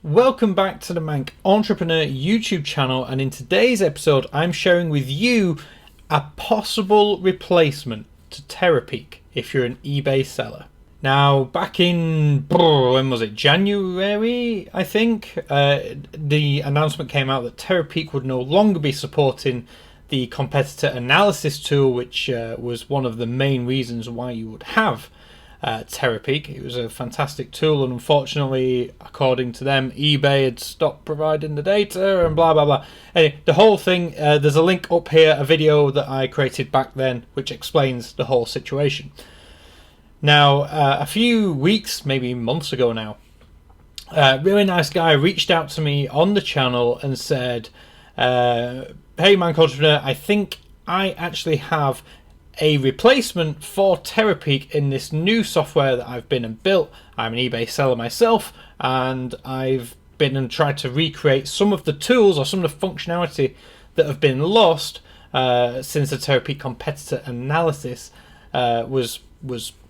Welcome back to the Manc Entrepreneur YouTube channel, and in today's episode I'm sharing with you a possible replacement to Terapeak if you're an eBay seller. Now, back in, when was it, January, I think, the announcement came out that Terapeak would no longer be supporting the competitor analysis tool, which was one of the main reasons why you would have Terapeak. It was a fantastic tool, and unfortunately, according to them, eBay had stopped providing the data and blah blah blah. Anyway, the whole thing, there's a link up here, a video that I created back then which explains the whole situation. Now, a few weeks, maybe months ago now, a really nice guy reached out to me on the channel and said, hey Manc Entrepreneur, I think I actually have a replacement for Terapeak in this new software that I've been and built. I'm an eBay seller myself, and I've been and tried to recreate some of the tools or some of the functionality that have been lost since the Terapeak competitor analysis was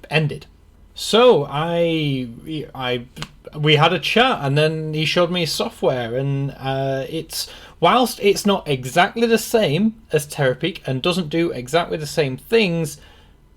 ended. So we had a chat, and then he showed me his software, and whilst it's not exactly the same as Terapeak and doesn't do exactly the same things,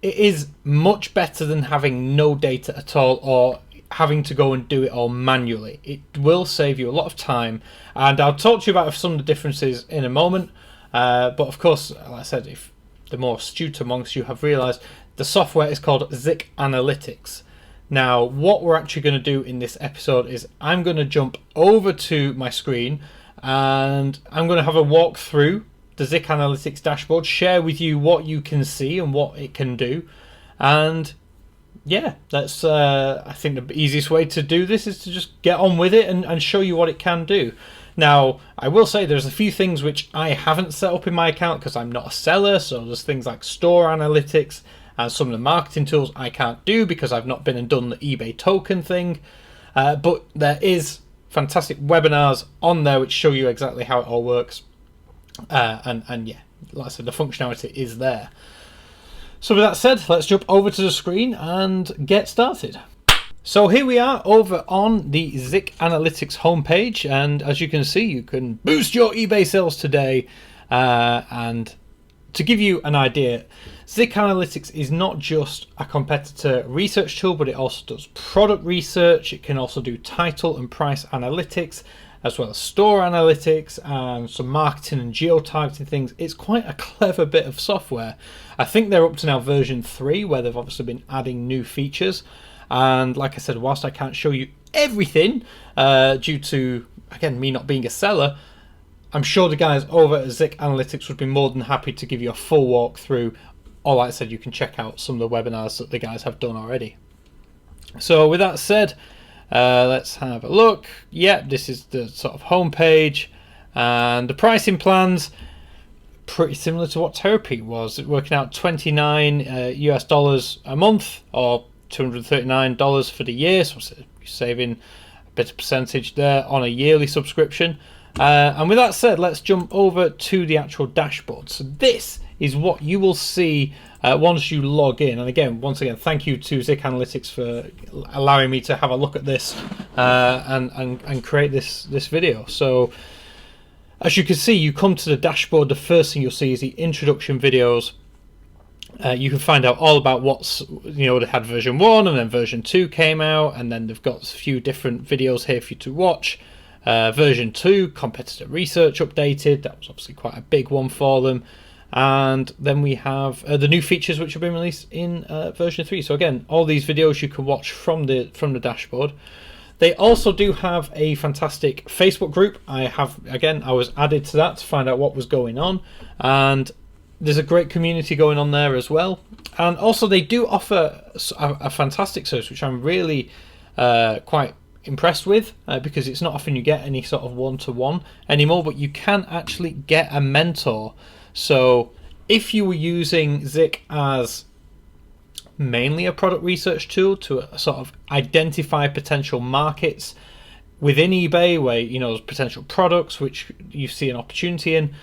it is much better than having no data at all or having to go and do it all manually. It will save you a lot of time, and I'll talk to you about some of the differences in a moment. But of course, like I said, if the more astute amongst you have realized, the software is called Zik Analytics. Now, what we're actually going to do in this episode is I'm going to jump over to my screen and I'm going to have a walk through the Zik Analytics dashboard, share with you what you can see and what it can do. And yeah, that's I think the easiest way to do this is to just get on with it and show you what it can do. Now, I will say there's a few things which I haven't set up in my account because I'm not a seller, so there's things like store analytics and some of the marketing tools I can't do because I've not been and done the eBay token thing. But there is fantastic webinars on there which show you exactly how it all works. And yeah, like I said, the functionality is there. So with that said, let's jump over to the screen and get started. So here we are over on the Zik Analytics homepage, and as you can see, you can boost your eBay sales today. And to give you an idea, Zik Analytics is not just a competitor research tool, but it also does product research. It can also do title and price analytics, as well as store analytics and some marketing and geo-targeting things. It's quite a clever bit of software. I think they're up to now version 3, where they've obviously been adding new features. And like I said, whilst I can't show you everything due to, again, me not being a seller, I'm sure the guys over at Zik Analytics would be more than happy to give you a full walkthrough. Or like I said, you can check out some of the webinars that the guys have done already. So with that said, let's have a look. Yeah, this is the sort of homepage, and the pricing plans pretty similar to what Terapeak was. It's working out $29 US a month, or $239 for the year. So you're saving a bit of percentage there on a yearly subscription. And with that said, let's jump over to the actual dashboard. So this is what you will see once you log in. And again, once again, thank you to Zik Analytics for allowing me to have a look at this and create this video. So as you can see, you come to the dashboard, the first thing you'll see is the introduction videos. You can find out all about what's, they had version 1 and then version 2 came out, and then they've got a few different videos here for you to watch. Version 2, competitor research updated. That was obviously quite a big one for them. And then we have the new features which have been released in version 3. So again, all these videos you can watch from the dashboard. They also do have a fantastic Facebook group. I was added to that to find out what was going on, and there's a great community going on there as well. And also they do offer a fantastic service which I'm really quite impressed with, because it's not often you get any sort of one-to-one anymore, but you can actually get a mentor. So if you were using Zik as mainly a product research tool to sort of identify potential markets within eBay where there's potential products which you see an opportunity in,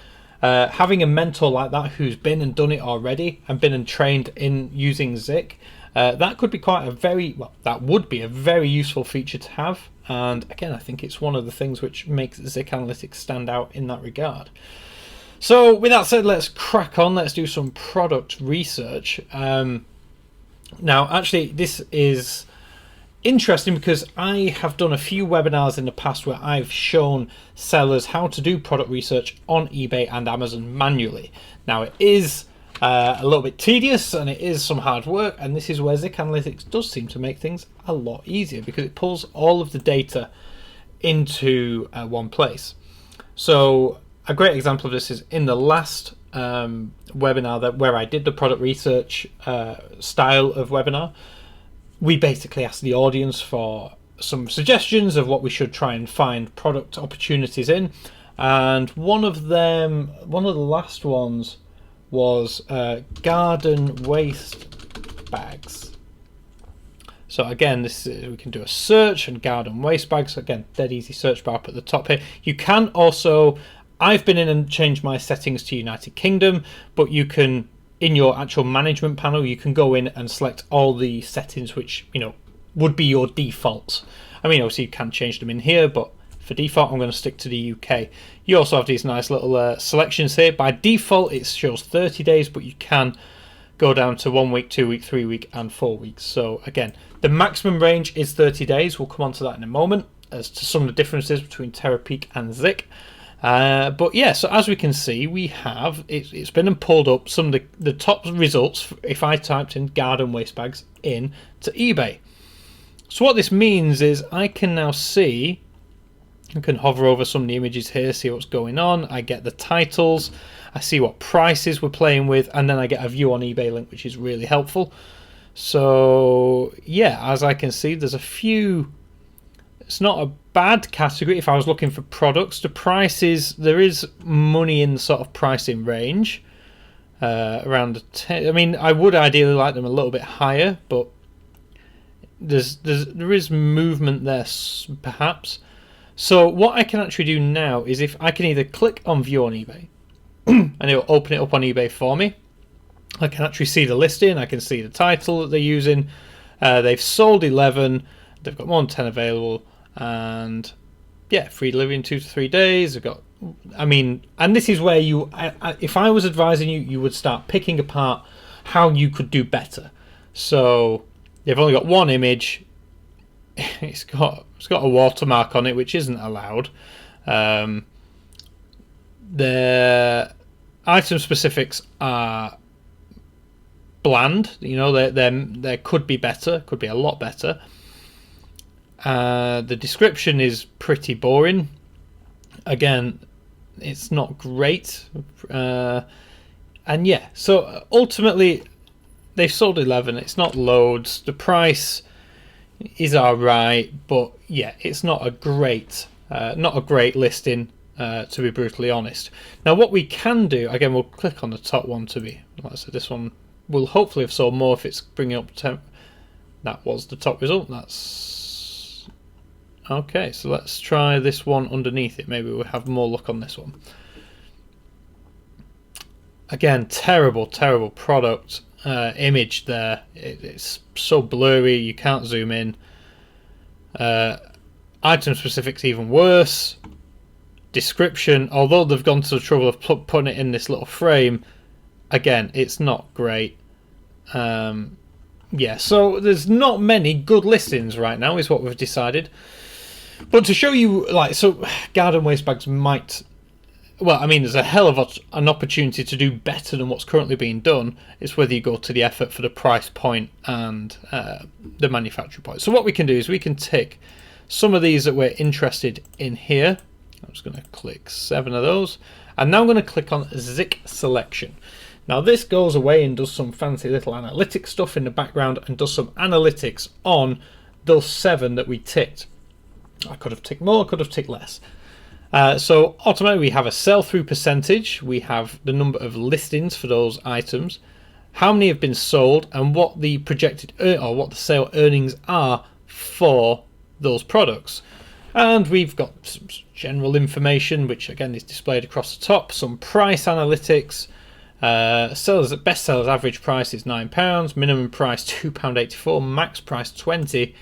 having a mentor like that who's been and done it already and been and trained in using Zik, that could be that would be a very useful feature to have. And again, I think it's one of the things which makes Zik Analytics stand out in that regard. So with that said, let's crack on. Let's do some product research. Now, actually, this is interesting because I have done a few webinars in the past where I've shown sellers how to do product research on eBay and Amazon manually. Now, it is a little bit tedious and it is some hard work, and this is where Zik Analytics does seem to make things a lot easier because it pulls all of the data into one place. So a great example of this is in the last webinar where I did the product research style of webinar. We basically asked the audience for some suggestions of what we should try and find product opportunities in, and one of the last ones was garden waste bags. So again, we can do a search and garden waste bags. Again, dead easy search bar up at the top here. You can also, I've been in and changed my settings to United Kingdom, but you can, in your actual management panel, you can go in and select all the settings which, you know, would be your defaults. I mean, obviously you can change them in here, but for default, I'm going to stick to the UK. You also have these nice little selections here. By default, it shows 30 days, but you can go down to 1 week, 2 week, 3 week, and 4 weeks. So again, the maximum range is 30 days. We'll come on to that in a moment as to some of the differences between Terapeak and Zik. But yeah, so as we can see, we have it's been pulled up some of the top results if I typed in garden waste bags in to eBay. So what this means is I can now see, I can hover over some of the images here, see what's going on. I get the titles, I see what prices we're playing with, and then I get a view on eBay link, which is really helpful. So yeah, as I can see, there's a few. It's not a bad category if I was looking for products. The prices, there is money in the sort of pricing range, around 10. I mean, I would ideally like them a little bit higher, but there is movement there perhaps. So what I can actually do now is if I can either click on view on eBay and it'll open it up on eBay for me. I can actually see the listing, I can see the title that they're using. They've sold 11, they've got more than 10 available, and yeah, free delivery in 2 to 3 days. I've got, I mean, and this is where you, if I was advising you, you would start picking apart how you could do better. So they've only got one image. It's got a watermark on it, which isn't allowed. Their item specifics are bland. You know, they could be better, could be a lot better. The description is pretty boring. Again, it's not great. And yeah, so ultimately they've sold 11. It's not loads. The price is alright, but yeah, it's not a great listing, to be brutally honest. Now what we can do, again, we'll click on the top one to be, like I said, this one will hopefully have sold more if it's bringing up that was the top result. That's okay, so let's try this one underneath it. Maybe we'll have more luck on this one. Again, terrible product image there. It's so blurry, you can't zoom in. Item specifics even worse. Description, although they've gone to the trouble of putting it in this little frame, again, it's not great. Yeah, so there's not many good listings right now is what we've decided. But to show you, like, so garden waste bags might, well, I mean, there's a hell of an opportunity to do better than what's currently being done. It's whether you go to the effort for the price point and the manufacturer point. So what we can do is we can tick some of these that we're interested in here. I'm just going to click 7 of those. And now I'm going to click on Zik Selection. Now this goes away and does some fancy little analytics stuff in the background and does some analytics on those 7 that we ticked. I could have ticked more, I could have ticked less. So automatically we have a sell-through percentage, we have the number of listings for those items, how many have been sold, and what the projected or what the sale earnings are for those products. And we've got some general information, which again is displayed across the top, some price analytics. Sellers at best sellers average price is £9, minimum price £2.84, max price £20.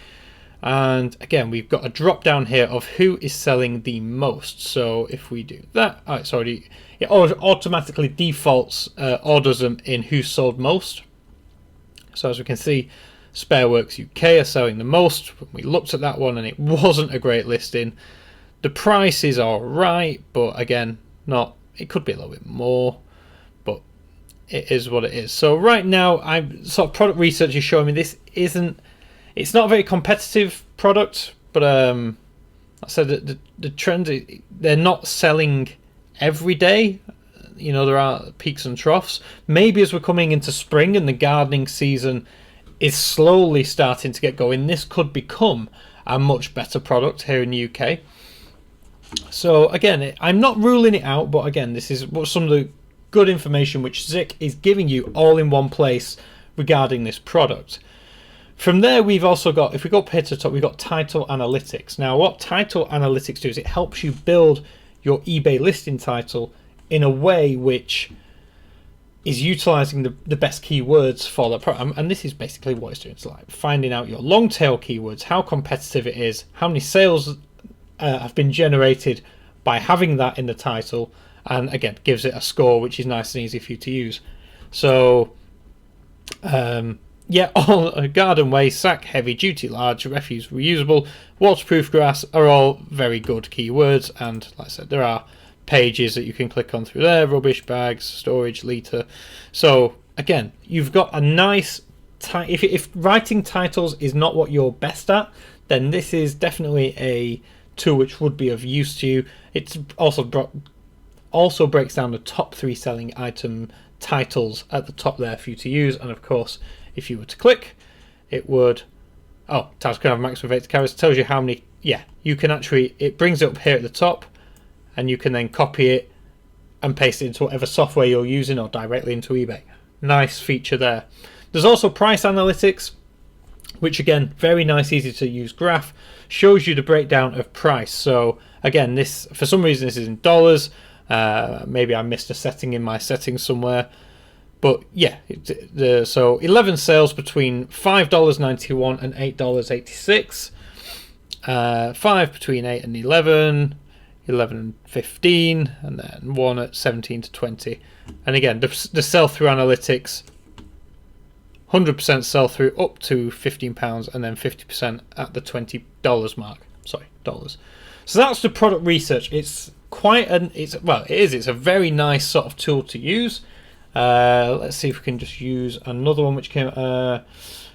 And again, we've got a drop down here of who is selling the most. So if we do that, it automatically defaults orders them in who sold most. So as we can see, Spareworks UK are selling the most. We looked at that one and it wasn't a great listing. The price is all right, but again, it could be a little bit more, but it is what it is. So right now, product research is showing me it's not a very competitive product, but I said the trend, they're not selling every day. You know, there are peaks and troughs. Maybe as we're coming into spring and the gardening season is slowly starting to get going, this could become a much better product here in the UK. So again, I'm not ruling it out, but again, this is some of the good information which Zik is giving you all in one place regarding this product. From there, we've also got, if we go up here to the top, we've got Title Analytics. Now, what Title Analytics do is it helps you build your eBay listing title in a way which is utilizing the best keywords for that product. And this is basically what it's doing. It's like finding out your long tail keywords, how competitive it is, how many sales have been generated by having that in the title, and again, gives it a score which is nice and easy for you to use. So, all garden waste, sack, heavy duty, large, refuse, reusable, waterproof grass are all very good keywords. And like I said, there are pages that you can click on through there, rubbish bags, storage, litre. So again, you've got a nice if writing titles is not what you're best at, then this is definitely a tool which would be of use to you. It's also breaks down the top 3 selling item titles at the top there for you to use. And of course, if you were to click, it would titles can have a maximum of 8 characters. Tells you how many. You can actually, it brings it up here at the top, and you can then copy it and paste it into whatever software you're using or directly into eBay. Nice feature there. There's also price analytics, which again, very nice, easy to use graph, shows you the breakdown of price. So again, this, for some reason, this is in dollars. Maybe I missed a setting in my settings somewhere. But yeah, so 11 sales between $5.91 and $8.86. 5 between 8 and 11. 11 and 15, and then 1 at 17 to 20. And again, the sell-through analytics, 100% sell-through up to £15, and then 50% at the $20 mark. Sorry, dollars. So that's the product research. It's it's a very nice sort of tool to use. Let's see if we can just use another one which came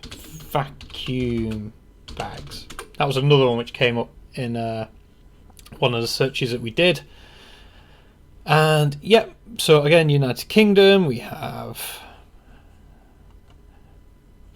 vacuum bags. That was another one which came up in one of the searches that we did. And so again, United Kingdom, we have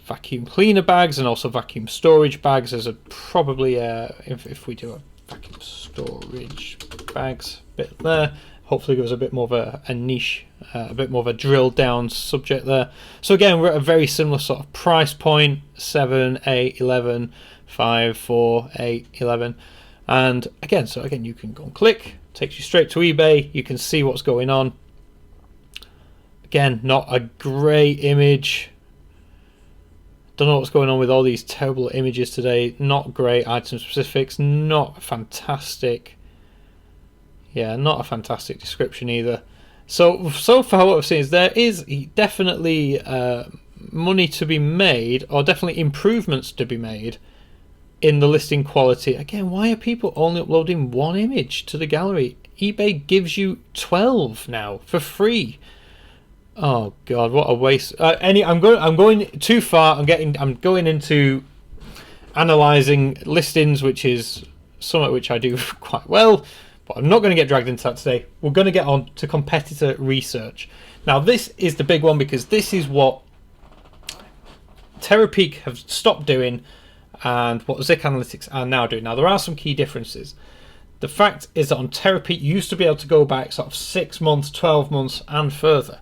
vacuum cleaner bags and also vacuum storage bags. There's probably if we do a vacuum storage bags bit there, hopefully give us a bit more of a niche, a bit more of a drilled down subject there. So again, we're at a very similar sort of price point, 7, 8, 11, 5, 4, 8, 11. And again, you can go and click, takes you straight to eBay. You can see what's going on. Again, not a great image. Don't know what's going on with all these terrible images today. Not great item specifics. Not fantastic. Yeah, not a fantastic description either. So far what I've seen is there is definitely money to be made, or definitely improvements to be made in the listing quality. Again, why are people only uploading 1 image to the gallery? eBay gives you 12 now for free. Oh god, what a waste. I'm going too far. I'm going into analyzing listings, which is something which I do quite well, but I'm not going to get dragged into that today. We're going to get on to competitor research. Now this is the big one, because this is what Terapeak have stopped doing and what Zik Analytics are now doing. Now there are some key differences. The fact is that on Terapeak you used to be able to go back sort of 6 months, 12 months and further.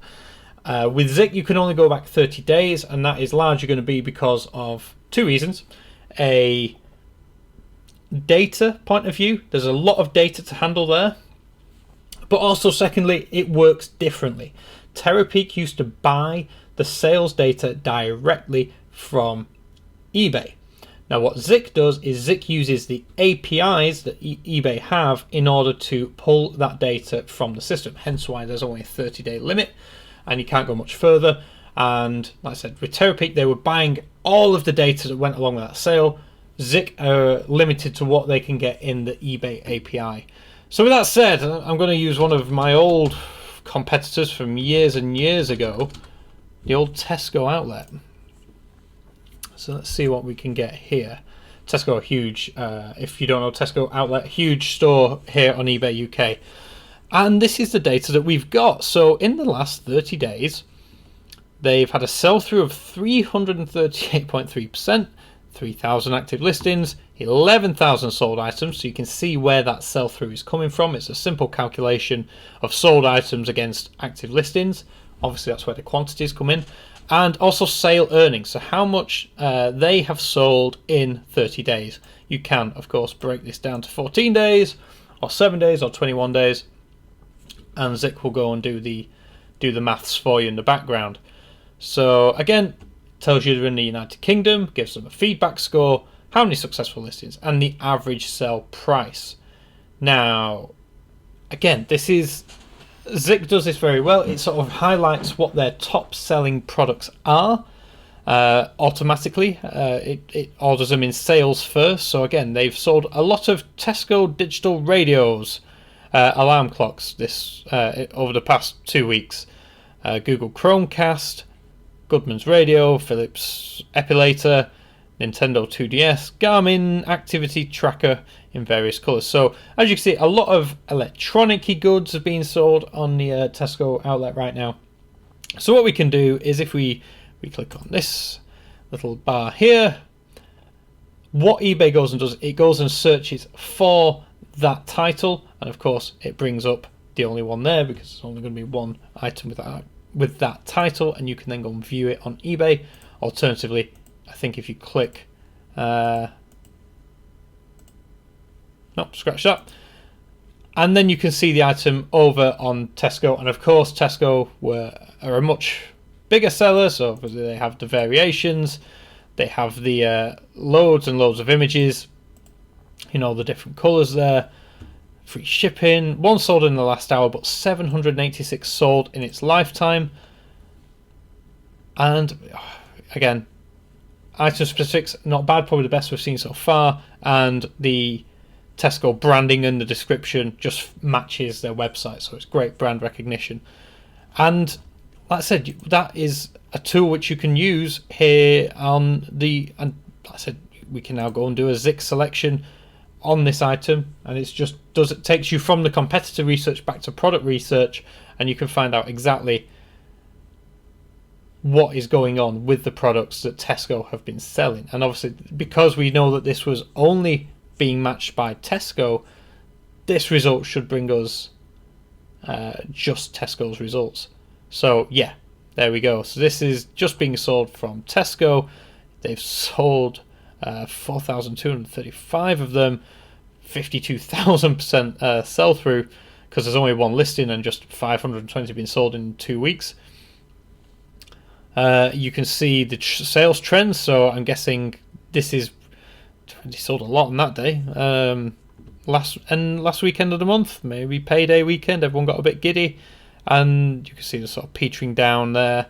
With Zik you can only go back 30 days, and that is largely going to be because of 2 reasons. A data point of view, there's a lot of data to handle there, but also secondly, it works differently. Terapeak used to buy the sales data directly from eBay. Now what Zik does is Zik uses the APIs that eBay have in order to pull that data from the system, hence why there's only a 30-day limit and you can't go much further. And like I said, with Terapeak, they were buying all of the data that went along with that sale. Zik are limited to what they can get in the eBay API. So with that said, I'm going to use one of my old competitors from years and years ago, the old Tesco outlet. So let's see what we can get here. Tesco, huge, if you don't know Tesco outlet, huge store here on eBay UK. And this is the data that we've got. So in the last 30 days, they've had a sell-through of 338.3%, 3,000 active listings, 11,000 sold items. So you can see where that sell-through is coming from. It's a simple calculation of sold items against active listings. Obviously, that's where the quantities come in. And also sale earnings, so how much they have sold in 30 days. You can, of course, break this down to 14 days, or 7 days, or 21 days, and Zik will go and do the maths for you in the background. So again, tells you they're in the United Kingdom, gives them a feedback score, how many successful listings, and the average sell price. Now, again, this is... Zik does this very well. It sort of highlights what their top selling products are automatically. It orders them in sales first. So again, they've sold a lot of Tesco digital radios, alarm clocks this over the past 2 weeks. Google Chromecast, Goodman's radio, Philips Epilator, Nintendo 2DS, Garmin activity tracker in various colours. So as you can see, a lot of electronic-y goods are being sold on the Tesco outlet right now. So what we can do is if we click on this little bar here, what eBay goes and does, it goes and searches for that title, and of course it brings up the only one there because there's only going to be one item with that title, and you can then go and view it on eBay. Alternatively, I think if you click no, scratch that, and then you can see the item over on Tesco. And of course Tesco are a much bigger seller, so obviously they have the variations, they have the loads and loads of images in all the different colours there, free shipping, one sold in the last hour but 786 sold in its lifetime. And again, item specifics, not bad, probably the best we've seen so far, and the Tesco branding and the description just matches their website, so it's great brand recognition. And like I said, that is a tool which you can use here on the, and like I said, we can now go and do a Zik selection on this item, and it's just it takes you from the competitor research back to product research, and you can find out exactly what is going on with the products that Tesco have been selling. And obviously, because we know that this was only being matched by Tesco, this result should bring us just Tesco's results. So yeah, there we go. So this is just being sold from Tesco. They've sold 4,235 of them, 52,000% sell through, because there's only one listing and just 520 been sold in 2 weeks. You can see the sales trends, so I'm guessing this is, they sold a lot on that day. Last weekend of the month, maybe payday weekend, everyone got a bit giddy, and you can see the sort of petering down there.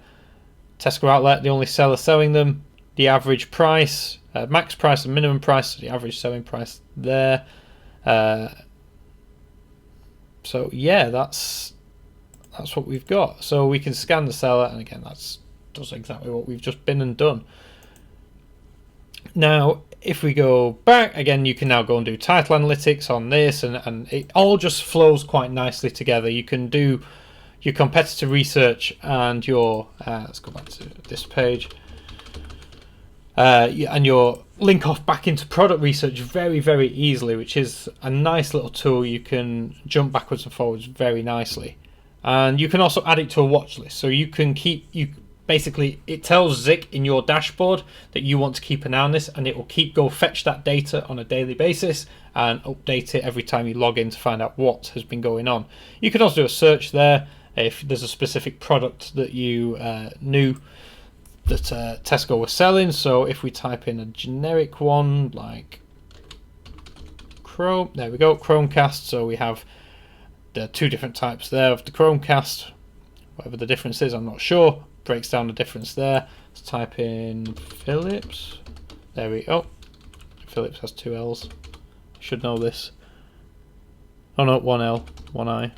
Tesco outlet, the only seller selling them. The average price, max price and minimum price, the average selling price there. So yeah, that's what we've got. So we can scan the seller, and again, that's does exactly what we've just been and done. Now, if we go back again, you can now go and do title analytics on this, and it all just flows quite nicely together. You can do your competitor research and your let's go back to this page, and your link off back into product research very, very easily, which is a nice little tool. You can jump backwards and forwards very nicely, and you can also add it to a watch list, so you can basically, it tells Zik in your dashboard that you want to keep an eye on this, and it will go fetch that data on a daily basis and update it every time you log in to find out what has been going on. You can also do a search there if there's a specific product that you knew that Tesco were selling. So if we type in a generic one like Chrome, there we go, Chromecast. So we have the two different types there of the Chromecast. Whatever the difference is, I'm not sure. Breaks down the difference there. Let's type in Philips. There we go. Philips has two L's. Should know this. Oh no, one L, one I.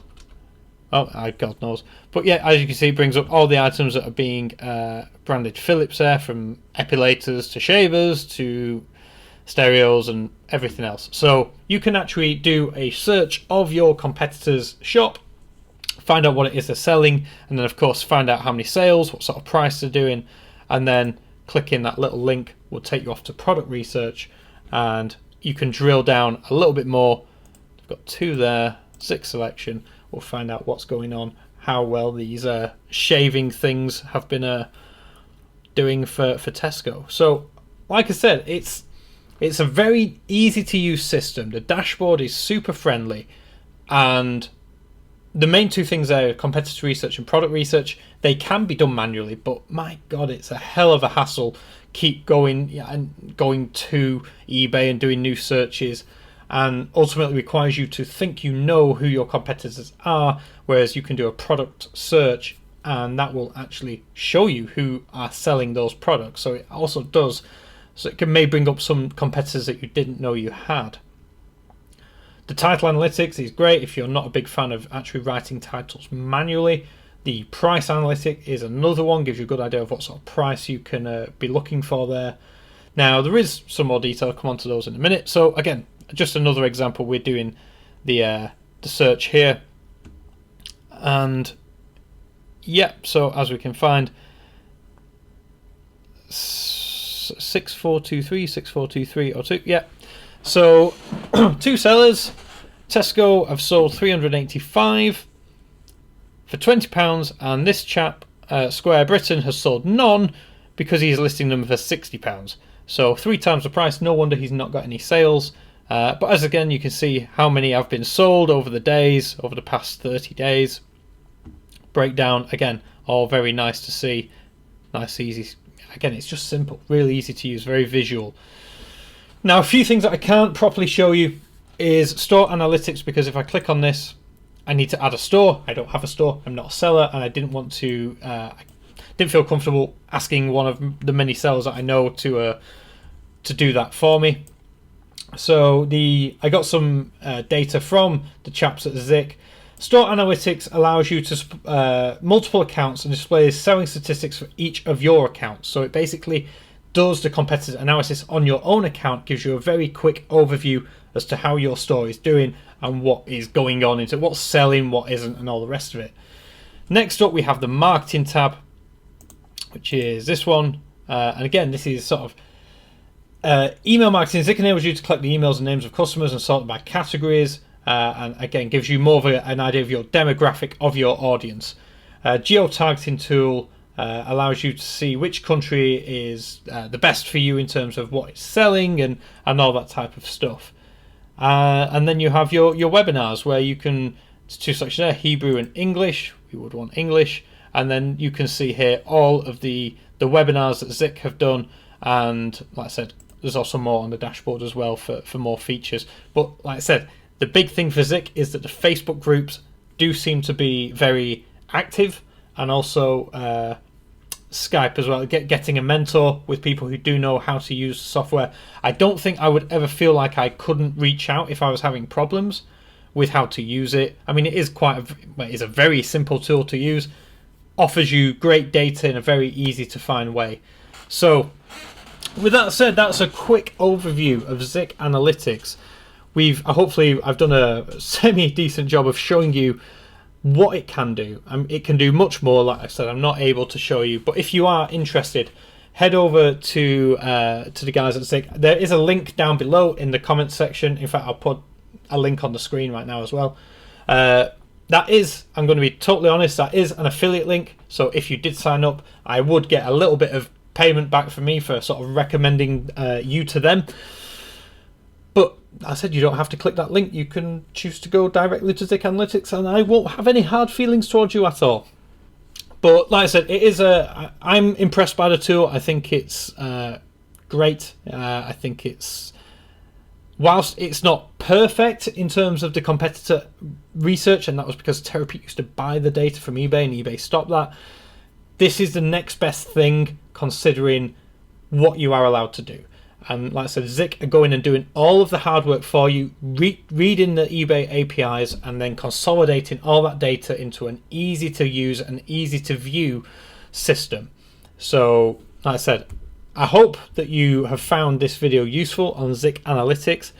Oh, God knows. But yeah, as you can see, it brings up all the items that are being branded Philips there, from epilators to shavers to stereos and everything else. So you can actually do a search of your competitor's shop, find out what it is they're selling, and then of course find out how many sales, what sort of price they're doing, and then clicking that little link will take you off to product research, and you can drill down a little bit more. I've got two there, Zik selection. We'll find out what's going on, how well these shaving things have been doing for Tesco. So, like I said, it's a very easy to use system. The dashboard is super friendly, and the main two things are competitor research and product research. They can be done manually, but my God, it's a hell of a hassle. Keep going and going to eBay and doing new searches, and ultimately requires you to think you know who your competitors are, whereas you can do a product search and that will actually show you who are selling those products. So it also does, so it may bring up some competitors that you didn't know you had. The title analytics is great if you're not a big fan of actually writing titles manually. The price analytic is another one, gives you a good idea of what sort of price you can be looking for there. Now there is some more detail, I'll come on to those in a minute. So again, just another example, we're doing the search here, and yeah, so as we can find 6423 yeah, so two sellers. Tesco have sold 385 for £20, and this chap Square Britain has sold none because he's listing them for £60. So 3 times the price. No wonder he's not got any sales. But as again, you can see how many have been sold over the days, over the past 30 days. Breakdown, again, all very nice to see. Nice, easy. Again, it's just simple, really easy to use, very visual. Now, a few things that I can't properly show you is store analytics, because if I click on this, I need to add a store. I don't have a store, I'm not a seller, and I didn't want to, I didn't feel comfortable asking one of the many sellers that I know to do that for me. So I got some data from the chaps at Zik. Store Analytics allows you to multiple accounts and displays selling statistics for each of your accounts. So it basically does the competitor analysis on your own account, gives you a very quick overview as to how your store is doing and what is going on into what's selling, what isn't, and all the rest of it. Next up, we have the marketing tab, which is this one. And again, this is sort of email marketing. Zik enables you to collect the emails and names of customers and sort them by categories, and again gives you more of an idea of your demographic of your audience. Geo-targeting tool allows you to see which country is the best for you in terms of what it's selling and all that type of stuff. And then you have your webinars, where you can, it's two sections there, Hebrew and English. We would want English. And then you can see here all of the webinars that Zik have done, and like I said, there's also more on the dashboard as well for more features. But like I said, the big thing for Zik is that the Facebook groups do seem to be very active, and also Skype as well, getting a mentor with people who do know how to use software. I don't think I would ever feel like I couldn't reach out if I was having problems with how to use it. I mean, it is a very simple tool to use, offers you great data in a very easy to find way. So with that said, that's a quick overview of Zik Analytics. Hopefully I've done a semi-decent job of showing you what it can do. It can do much more. Like I said, I'm not able to show you, but if you are interested, head over to the guys at Zik. There is a link down below in the comments section. In fact, I'll put a link on the screen right now as well. That is, I'm going to be totally honest, that is an affiliate link. So if you did sign up, I would get a little bit of payment back from me for sort of recommending you to them. But I said you don't have to click that link. You can choose to go directly to Zik Analytics, and I won't have any hard feelings towards you at all. But like I said, it is I'm impressed by the tool. I think it's great. I think it's, whilst it's not perfect in terms of the competitor research, and that was because Terapeak used to buy the data from eBay and eBay stopped that, this is the next best thing considering what you are allowed to do. And like I said, Zik are going and doing all of the hard work for you, reading the eBay APIs and then consolidating all that data into an easy to use and easy to view system. So like I said, I hope that you have found this video useful on Zik Analytics.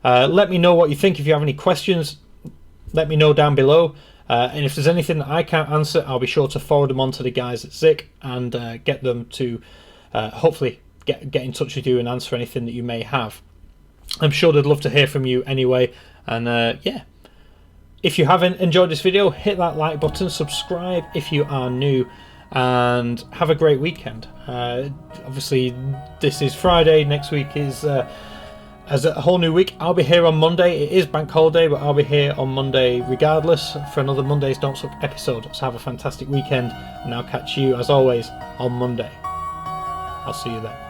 Let me know what you think. If you have any questions, let me know down below. And if there's anything that I can't answer, I'll be sure to forward them on to the guys at Zik and get them to hopefully get in touch with you and answer anything that you may have. I'm sure they'd love to hear from you anyway. And yeah, if you haven't enjoyed this video, hit that like button, subscribe if you are new, and have a great weekend. Obviously this is Friday, next week is as a whole new week. I'll be here on Monday. It is bank holiday, but I'll be here on Monday regardless for another Mondays Don't Suck episode. So have a fantastic weekend, and I'll catch you as always on Monday. I'll see you then.